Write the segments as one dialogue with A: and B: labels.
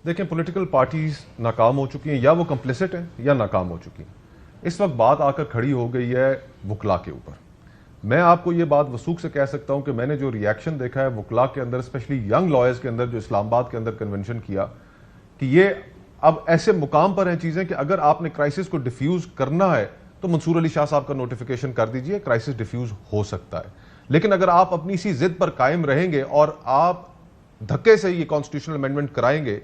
A: دیکھیں political parties ناکام ہو چکی ہیں، یا وہ کمپلیسٹ ہیں یا ناکام ہو چکی ہیں. اس وقت بات آ کر کھڑی ہو گئی ہے وکلا کے اوپر. میں آپ کو یہ بات وثوق سے کہہ سکتا ہوں کہ میں نے جو ریاکشن دیکھا ہے وکلا کے اندر، اسپیشلی ینگ لائرز کے اندر جو اسلام آباد کے اندر کنونشن کیا، کہ یہ اب ایسے مقام پر ہیں چیزیں کہ اگر آپ نے کرائسس کو ڈیفیوز کرنا ہے تو منصور علی شاہ صاحب کا نوٹیفیکیشن کر دیجئے، کرائسس ڈیفیوز ہو سکتا ہے. لیکن اگر آپ اپنی اسی ضد پر قائم رہیں گے اور آپ دھکے سے یہ کانسٹیٹیوشنل امینڈمنٹ کرائیں گے،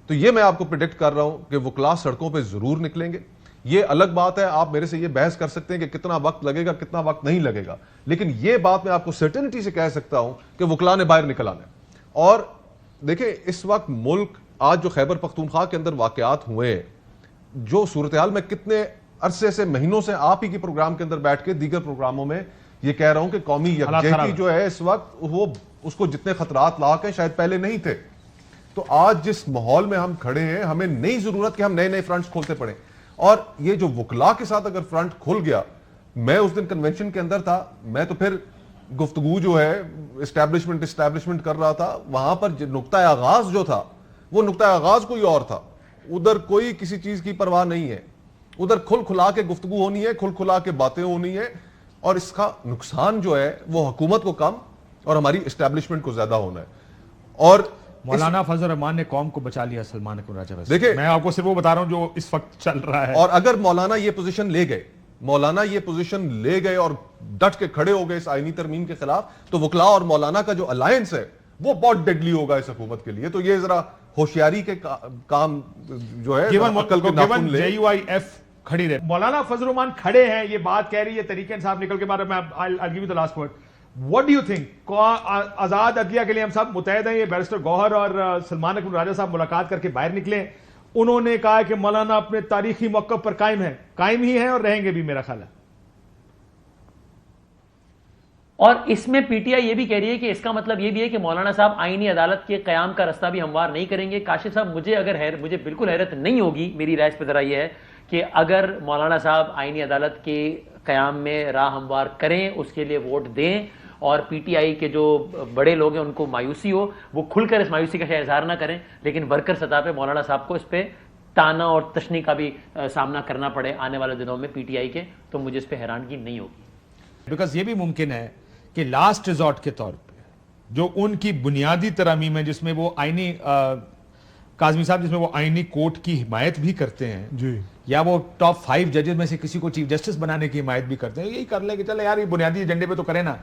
A: تو یہ میں آپ کو پریڈکٹ کر رہا ہوں کہ وکلا سڑکوں پہ ضرور نکلیں گے. یہ الگ بات ہے، آپ میرے سے یہ بحث کر سکتے ہیں کہ کتنا وقت لگے گا کتنا وقت نہیں لگے گا، لیکن یہ بات میں آپ کو سرٹنٹی سے کہہ سکتا ہوں کہ وکلا نے باہر نکل آنا ہے. اور دیکھیں اس وقت ملک آج جو خیبر پختونخوا کے اندر واقعات ہوئے ہیں، جو صورتحال میں کتنے عرصے سے مہینوں سے آپ ہی کی پروگرام کے اندر بیٹھ کے دیگر پروگراموں میں یہ کہہ رہا ہوں کہ قومی یکجہتی جو ہے اس وقت وہ اس کو جتنے خطرات لاحق ہیں شاید پہلے نہیں تھے. تو آج جس ماحول میں ہم کھڑے ہیں ہمیں نہیں ضرورت کہ ہم نئے نئے فرنٹس کھولتے پڑیں. اور یہ جو وکلا کے ساتھ اگر فرنٹ کھل گیا، میں اس دن کنونشن کے اندر تھا، میں تو پھر گفتگو جو ہے اسٹیبلشمنٹ کر رہا تھا، وہاں پر نقطہ آغاز جو تھا وہ نقطہ آغاز کوئی اور تھا. ادھر کوئی کسی چیز کی پرواہ نہیں ہے، ادھر کھل کھلا کے گفتگو ہونی ہے، کھل کھلا کے باتیں ہونی ہے، اور اس کا نقصان جو ہے وہ حکومت کو کم اور ہماری اسٹیبلشمنٹ کو زیادہ ہونا ہے. اور
B: مولانا فضل الرحمان نے قوم کو بچا لیا سلمان اکن راجہ ویسے.
A: دیکھیں
B: میں آپ کو صرف وہ بتا رہا ہوں جو اس وقت چل رہا ہے.
A: اور اگر مولانا یہ پوزیشن لے گئے اور ڈٹ کے کھڑے ہو گئے اس آئینی ترمیم کے خلاف، تو وکلا اور مولانا کا جو الائنس ہے وہ بہت ڈیڈلی ہوگا اس حکومت کے لیے. تو یہ ذرا ہوشیاری کے کام جو ہے عقل کے ناخن لے.
B: JUIF کھڑی رہے.
C: مولانا فضل الرحمان کھڑے ہیں، یہ بات کہہ رہی ہے تحریک انصاف نکل کے بعد. میں I'll give you the last word. What do you think? آزاد عدلیہ کے لیے ہم سب متحد ہیں. یہ بیرسٹر گوہر اور سلمان اکن راجہ صاحب ملاقات کر کے باہر نکلے. انہوں نے کہا کہ مولانا اپنے تاریخی موقف پر قائم ہی ہیں اور رہیں گے بھی، میرا خیال ہے.
D: اور اس میں پی ٹی آئی یہ بھی کہہ رہی ہے کہ اس کا مطلب یہ بھی ہے کہ مولانا صاحب آئینی عدالت کے قیام کا رستہ بھی ہموار نہیں کریں گے. کاشف صاحب مجھے بالکل حیرت نہیں ہوگی، میری رائے اس پہ ذرا یہ ہے کہ اگر مولانا صاحب آئینی عدالت کے قیام میں راہ ہموار کریں، اس کے لیے ووٹ دیں، اور پی ٹی آئی کے جو بڑے لوگ ہیں ان کو مایوسی ہو، وہ کھل کر اس مایوسی کا اظہار نہ کریں، لیکن ورکر سطح پہ مولانا صاحب کو اس پہ تانا اور تشنی کا بھی سامنا کرنا پڑے آنے والے دنوں میں پی ٹی آئی کے، تو مجھے اس پہ حیرانگی نہیں ہوگی.
B: بیکاز یہ بھی ممکن ہے کہ لاسٹ ریزورٹ کے طور پہ جو ان کی بنیادی ترامیم ہے، جس میں وہ آئینی کاظمی صاحب جس میں وہ آئینی کورٹ کی حمایت بھی کرتے ہیں جی، یا وہ ٹاپ 5 ججز میں سے کسی کو چیف جسٹس بنانے کی حمایت بھی کرتے ہیں، یہی کر لیں کہ چلے یار یہ بنیادی ایجنڈے پہ تو کریں نا،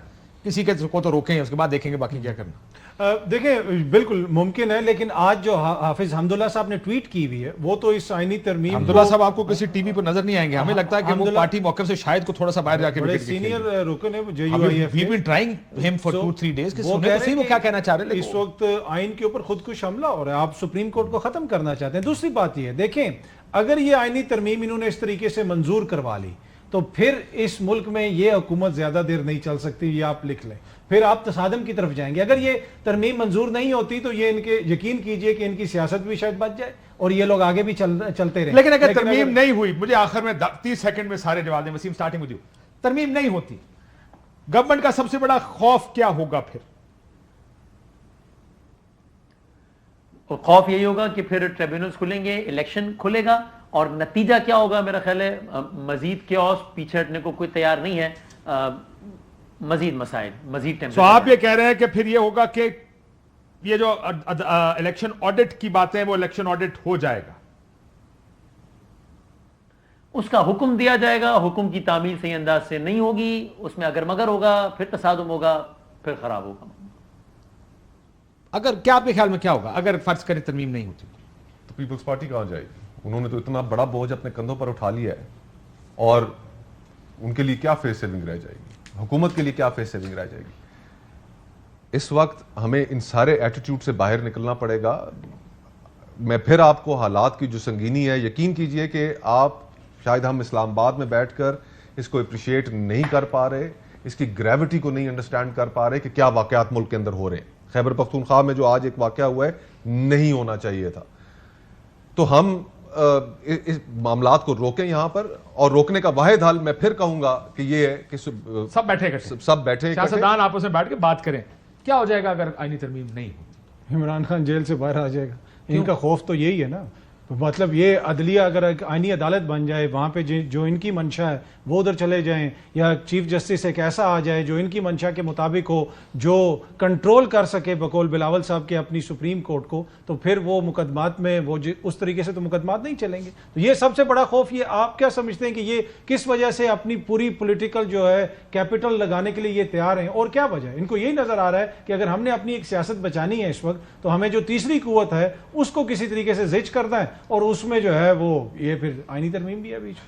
B: کسی کے کو تو روکیں، اس کے بعد دیکھیں گے باقی کیا کرنا.
E: دیکھیں بالکل ممکن ہے، لیکن آج جو حافظ حمداللہ صاحب نے ٹویٹ کی ہوئی ہے وہ تو اس آئینی ترمیم.
B: حمداللہ صاحب آپ کو کسی ٹی وی پر نظر نہیں آئیں گے، ہمیں لگتا ہے کہ وہ پارٹی موقف سے شاید کو تھوڑا سا باہر جا کے
E: بڑے سینئر رکن ہے JUIF.
B: we've been trying him for 2-3 days کہ سنیں تو صحیح وہ کیا کہنا چاہ رہے ہیں.
E: اس وقت آئین کے اوپر خودکش حملہ ہو رہا ہے، آپ سپریم کورٹ کو ختم کرنا چاہتے ہیں. دوسری بات یہ ہے، دیکھیں اگر یہ آئینی ترمیم انہوں نے اس طریقے سے منظور کروا لی تو پھر اس ملک میں یہ حکومت زیادہ دیر نہیں چل سکتی، یہ آپ لکھ لیں، پھر آپ تصادم کی طرف جائیں گے. اگر یہ ترمیم منظور نہیں ہوتی تو یہ ان کے یقین کیجئے کہ ان کی سیاست بھی شاید بچ جائے اور یہ لوگ آگے بھی چلتے رہیں.
B: لیکن اگر ترمیم نہیں ہوئی، مجھے آخر میں 30 سیکنڈ میں سارے جواب دیں. Waseem starting with you. ترمیم نہیں ہوتی، گورنمنٹ کا سب سے بڑا خوف کیا ہوگا پھر؟
D: خوف یہی ہوگا کہ پھر ٹریبیونلز کھلیں گے، الیکشن کھلے گا، اور نتیجہ کیا ہوگا میرا خیال ہے مزید کیوس، پیچھے ہٹنے کو کوئی تیار نہیں ہے، مزید مسائل، مزید ٹیمپریچر.
B: تو آپ یہ کہہ رہے ہیں کہ پھر یہ ہوگا کہ یہ جو الیکشن آڈٹ کی باتیں ہیں وہ الیکشن آڈٹ ہو جائے گا،
D: اس کا حکم دیا جائے گا، حکم کی تعمیل صحیح انداز سے نہیں ہوگی، اس میں اگر مگر ہوگا، پھر تصادم ہوگا، پھر خراب ہوگا.
B: اگر کیا آپ کے خیال میں کیا ہوگا اگر فرض کریں ترمیم نہیں ہوتی
A: تو پیپلز پارٹی کہاں جائے گی؟ انہوں نے تو اتنا بڑا بوجھ اپنے کندھوں پر اٹھا لیا ہے، اور ان کے لیے کیا فیس سیونگ رہ جائے گی؟ حکومت کے لیے کیا فیس سیونگ رہ جائے گی؟ اس وقت ہمیں ان سارے ایٹیٹیوڈ سے باہر نکلنا پڑے گا. میں پھر آپ کو حالات کی جو سنگینی ہے، یقین کیجئے کہ آپ شاید ہم اسلام آباد میں بیٹھ کر اس کو اپریشیٹ نہیں کر پا رہے، اس کی گریوٹی کو نہیں انڈرسٹینڈ کر پا رہے کہ کیا واقعات ملک کے اندر ہو رہے ہیں. خیبر پختونخوا میں جو آج ایک واقعہ ہوا ہے نہیں ہونا چاہیے تھا. تو ہم اس معاملات کو روکیں یہاں پر، اور روکنے کا واحد حل میں پھر کہوں گا کہ یہ ہے کہ
C: سب بیٹھے سیاستدان آپس میں بیٹھ کے بات کریں. کیا ہو جائے گا اگر آئینی ترمیم نہیں ہو؟
E: عمران خان جیل سے باہر آ جائے گا. ان کا خوف تو یہی ہے نا. مطلب یہ عدلیہ اگر ایک آئینی عدالت بن جائے وہاں پہ جو ان کی منشا ہے وہ ادھر چلے جائیں, یا چیف جسٹس ایک ایسا آ جائے جو ان کی منشا کے مطابق ہو, جو کنٹرول کر سکے بقول بلاول صاحب کے اپنی سپریم کورٹ کو, تو پھر وہ مقدمات میں وہ اس طریقے سے تو مقدمات نہیں چلیں گے. تو یہ سب سے بڑا خوف. یہ آپ کیا سمجھتے ہیں کہ یہ کس وجہ سے اپنی پوری پولیٹیکل جو ہے کیپٹل لگانے کے لیے یہ تیار ہیں, اور کیا وجہ ہے؟ ان کو یہی نظر آ رہا ہے کہ اگر ہم نے اپنی ایک سیاست بچانی ہے اس وقت تو ہمیں جو تیسری قوت ہے اس کو کسی طریقے سے زچ کرنا ہے, اور اس میں جو ہے وہ یہ پھر آئینی ترمیم بھی ہے بیچ میں.